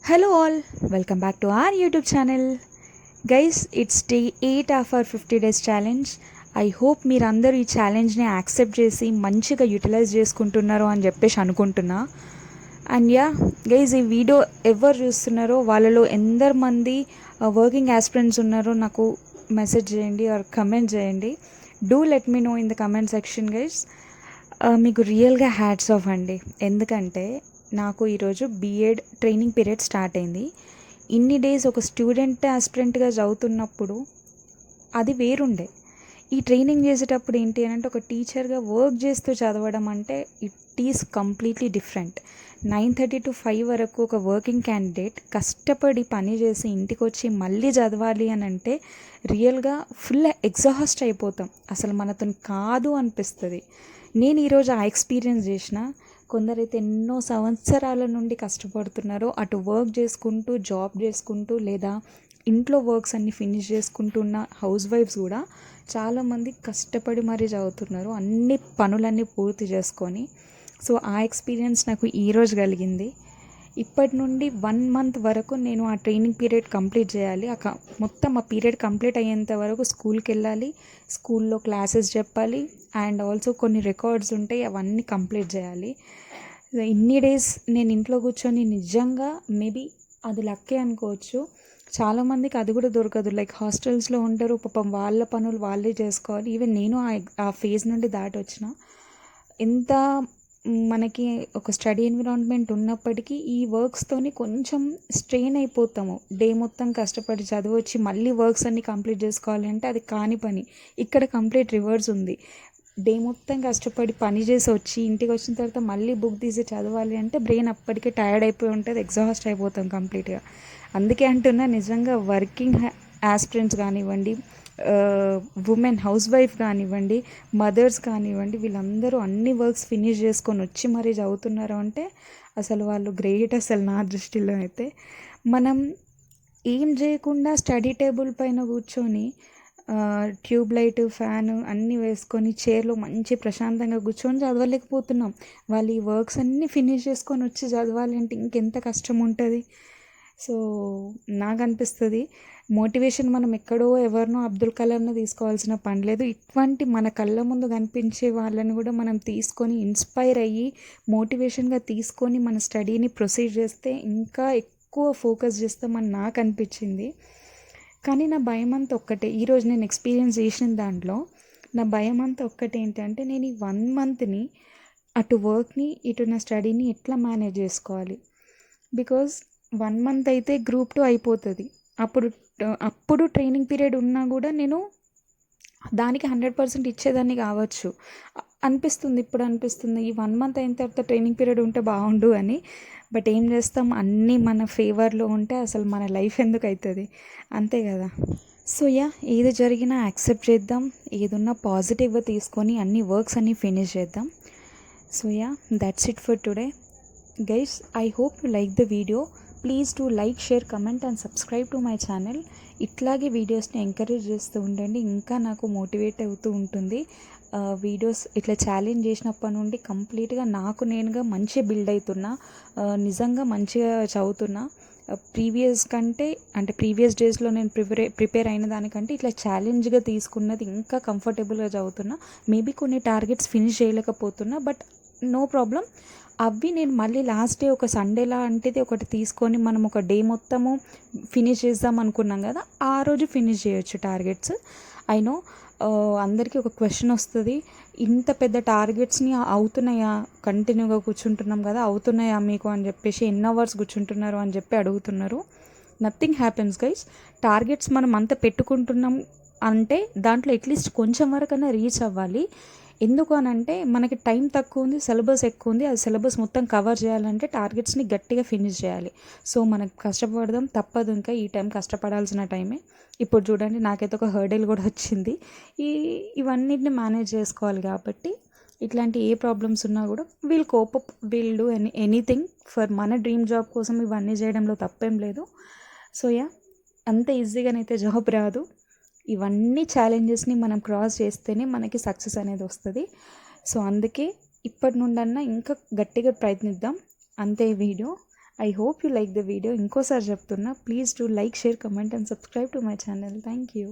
Hello all, welcome back to our YouTube channel. Guys, it's day 8 of our 50 days challenge. I hope మీరందరూ ఈ ఛాలెంజ్ని accept చేసి మంచిగా utilise చేసుకుంటున్నారు అని చెప్పేసి అనుకుంటున్నా. అండ్ యా గైజ్, ఈ వీడియో ఎవరు చూస్తున్నారో వాళ్ళలో ఎందరు వర్కింగ్ యాస్పిరెంట్స్ ఉన్నారో నాకు మెసేజ్ చేయండి ఆర్ కమెంట్ చేయండి. Do let me know in the comment section guys. మీకు రియల్గా హ్యాట్స్ ఆఫ్ అండి. ఎందుకంటే నాకు ఈరోజు బీఎడ్ ట్రైనింగ్ పీరియడ్ స్టార్ట్ అయింది. ఇన్ని డేస్ ఒక స్టూడెంట్ ఆస్పిరెంట్గా చదువుతున్నప్పుడు అది వేరుండే. ఈ ట్రైనింగ్ చేసేటప్పుడు ఏంటి అని అంటే ఒక టీచర్గా వర్క్ చేస్తూ చదవడం అంటే it is completely different. 9:30 to 5 వరకు ఒక వర్కింగ్ క్యాండిడేట్ కష్టపడి పని చేసి ఇంటికి వచ్చి మళ్ళీ చదవాలి అని అంటే రియల్గా ఫుల్ ఎగ్జాస్ట్ అయిపోతాం. అసలు మనతో కాదు అనిపిస్తుంది. నేను ఈరోజు ఆ ఎక్స్పీరియన్స్ చేసిన. కొందరైతే ఎన్నో సంవత్సరాల నుండి కష్టపడుతున్నారో, అటు వర్క్ చేసుకుంటూ జాబ్ చేసుకుంటూ లేదా ఇంట్లో వర్క్స్ అన్నీ ఫినిష్ చేసుకుంటున్న హౌస్ వైఫ్స్ కూడా చాలామంది కష్టపడి మరీ చదువుతున్నారు, అన్ని పనులన్నీ పూర్తి చేసుకొని. సో ఆ ఎక్స్పీరియన్స్ నాకు ఈరోజు కలిగింది. ఇప్పటి నుండి 1 month వరకు నేను ఆ ట్రైనింగ్ పీరియడ్ కంప్లీట్ చేయాలి. మొత్తం ఆ పీరియడ్ కంప్లీట్ అయ్యేంత వరకు స్కూల్కి వెళ్ళాలి, స్కూల్లో క్లాసెస్ చెప్పాలి, అండ్ ఆల్సో కొన్ని రికార్డ్స్ ఉంటాయి, అవన్నీ కంప్లీట్ చేయాలి. ఇన్ని డేస్ నేను ఇంట్లో కూర్చొని నిజంగా మేబీ అది లక్కే అనుకోవచ్చు. చాలామందికి అది కూడా దొరకదు. లైక్ హాస్టల్స్లో ఉంటారు, పాపం వాళ్ళ పనులు వాళ్ళే చేసుకోవాలి. ఈవెన్ నేను ఆ ఫేజ్ నుండి దాటి వచ్చిన. ఎంత మనకి ఒక స్టడీ ఎన్విరాన్మెంట్ ఉన్నప్పటికీ ఈ వర్క్స్తోని కొంచెం స్ట్రెయిన్ అయిపోతాము. డే మొత్తం కష్టపడి చదివొచ్చి మళ్ళీ వర్క్స్ అన్నీ కంప్లీట్ చేసుకోవాలి అంటే అది కాని పని. ఇక్కడ కంప్లీట్ రివర్స్ ఉంది. డే మొత్తం కష్టపడి పని చేసి వచ్చి ఇంటికి వచ్చిన తర్వాత మళ్ళీ బుక్ తీసి చదవాలి అంటే బ్రెయిన్ అప్పటికే టైర్డ్ అయిపోయి ఉంటుంది, ఎగ్జాస్ట్ అయిపోతాం కంప్లీట్గా. అందుకే అంటున్నా, నిజంగా వర్కింగ్ యాస్పిరెంట్స్ కానివ్వండి, ఉమెన్ హౌస్ వైఫ్ కానివ్వండి, మదర్స్ కానివ్వండి, వీళ్ళందరూ అన్ని వర్క్స్ ఫినిష్ చేసుకొని వచ్చి మరీ చదువుతున్నారు అంటే అసలు వాళ్ళు గ్రేట్. అసలు నా దృష్టిలో అయితే మనం ఏం చేయకుండా స్టడీ టేబుల్ పైన కూర్చొని ట్యూబ్ లైట్, ఫ్యాన్ అన్నీ వేసుకొని చైర్లో మంచి ప్రశాంతంగా కూర్చొని చదవలేకపోతున్నాం. వాళ్ళు ఈ వర్క్స్ అన్నీ ఫినిష్ చేసుకొని వచ్చి చదవాలి అంటే ఇంకెంత కష్టం ఉంటుంది. సో నాకు అనిపిస్తుంది, మోటివేషన్ మనం ఎక్కడో ఎవరినో అబ్దుల్ కలాంను తీసుకోవాల్సిన పని లేదు. ఇటువంటి మన కళ్ళ ముందు కనిపించే వాళ్ళని కూడా మనం తీసుకొని ఇన్స్పైర్ అయ్యి మోటివేషన్గా తీసుకొని మన స్టడీని ప్రొసీడ్ చేస్తే ఇంకా ఎక్కువ ఫోకస్ చేస్తామని నాకు అనిపించింది. కానీ నా భయం అంతా ఒక్కటే, ఈరోజు నేను ఎక్స్పీరియన్స్ చేసిన దాంట్లో నా భయం అంతా ఒక్కటే ఏంటంటే నేను ఈ 1 monthని అటు వర్క్ని ఇటు నా స్టడీని ఎట్లా మేనేజ్ చేసుకోవాలి. బికాజ్ 1 month అయితే Group 2 అయిపోతుంది. అప్పుడు ట్రైనింగ్ పీరియడ్ ఉన్నా కూడా నేను దానికి 100% ఇచ్చేదాన్ని కావచ్చు అనిపిస్తుంది. ఇప్పుడు అనిపిస్తుంది ఈ 1 month అయిన తర్వాత ట్రైనింగ్ పీరియడ్ ఉంటే బాగుండు అని. బట్ ఏం చేస్తాం, అన్నీ మన ఫేవర్లో ఉంటే అసలు మన లైఫ్ ఎందుకు అవుతుంది, అంతే కదా. సో యా, ఏది జరిగినా యాక్సెప్ట్ చేద్దాం, ఏదున్నా పాజిటివ్గా తీసుకొని అన్ని వర్క్స్ అన్నీ ఫినిష్ చేద్దాం. So yeah, that's it for today guys. I hope you like the video. Please do like, share, comment and subscribe to my channel. ఇట్లాగే వీడియోస్ని ఎంకరేజ్ చేస్తూ ఉండండి, ఇంకా నాకు మోటివేట్ అవుతూ ఉంటుంది. వీడియోస్ ఇట్లా ఛాలెంజ్ చేసినప్పటి నుండి కంప్లీట్గా నాకు నేనుగా మంచిగా బిల్డ్ అవుతున్నా, నిజంగా మంచిగా చదువుతున్నా. ప్రీవియస్ డేస్లో నేను ప్రిపేర్ అయిన దానికంటే ఇట్లా ఛాలెంజ్గా తీసుకున్నది ఇంకా కంఫర్టబుల్గా చదువుతున్నా. మేబీ కొన్ని టార్గెట్స్ ఫినిష్ చేయలేకపోతున్నా, బట్ నో ప్రాబ్లం. అవి నేను మళ్ళీ లాస్ట్ డే ఒక సండేలా అంటేది ఒకటి తీసుకొని మనం ఒక డే మొత్తము ఫినిష్ చేద్దాం అనుకున్నాం కదా, ఆ రోజు ఫినిష్ చేయొచ్చు టార్గెట్స్. ఐ నో అందరికీ ఒక క్వశ్చన్ వస్తుంది, ఇంత పెద్ద టార్గెట్స్ని అవుతున్నాయా, కంటిన్యూగా కూర్చుంటున్నాం కదా అవుతున్నాయా మీకు అని చెప్పేసి, ఎన్ని అవర్స్ కూర్చుంటున్నారు అని చెప్పి అడుగుతున్నారు. Nothing happens guys. టార్గెట్స్ మనం అంత పెట్టుకుంటున్నాం అంటే దాంట్లో అట్లీస్ట్ కొంచెం వరకైనా రీచ్ అవ్వాలి. ఎందుకు అని అంటే మనకి టైం తక్కువ ఉంది, సిలబస్ ఎక్కువ ఉంది. అది సిలబస్ మొత్తం కవర్ చేయాలంటే టార్గెట్స్ని గట్టిగా ఫినిష్ చేయాలి. సో మనకు కష్టపడదాం తప్పదు, ఇంకా ఈ టైం కష్టపడాల్సిన టైమే. ఇప్పుడు చూడండి, నాకైతే ఒక హర్డల్ కూడా వచ్చింది. ఇవన్నిటిని మేనేజ్ చేసుకోవాలి కాబట్టి ఇట్లాంటి ఏ ప్రాబ్లమ్స్ ఉన్నా కూడా we'll cope up, we'll do anything for మన డ్రీమ్ జాబ్ కోసం. ఇవన్నీ చేయడంలో తప్పేం లేదు. సో యా, అంత ఈజీగానైతే జాబ్ రాదు. ఇవన్నీ ఛాలెంజెస్ని మనం క్రాస్ చేస్తేనే మనకి సక్సెస్ అనేది వస్తుంది. సో అందుకే ఇప్పటి నుండన్నా ఇంకా గట్టిగా ప్రయత్నిద్దాం, అంతే video. I hope you like the video. ఇంకోసారి చెప్తున్నా, please do like, share, comment and subscribe to my channel. Thank you.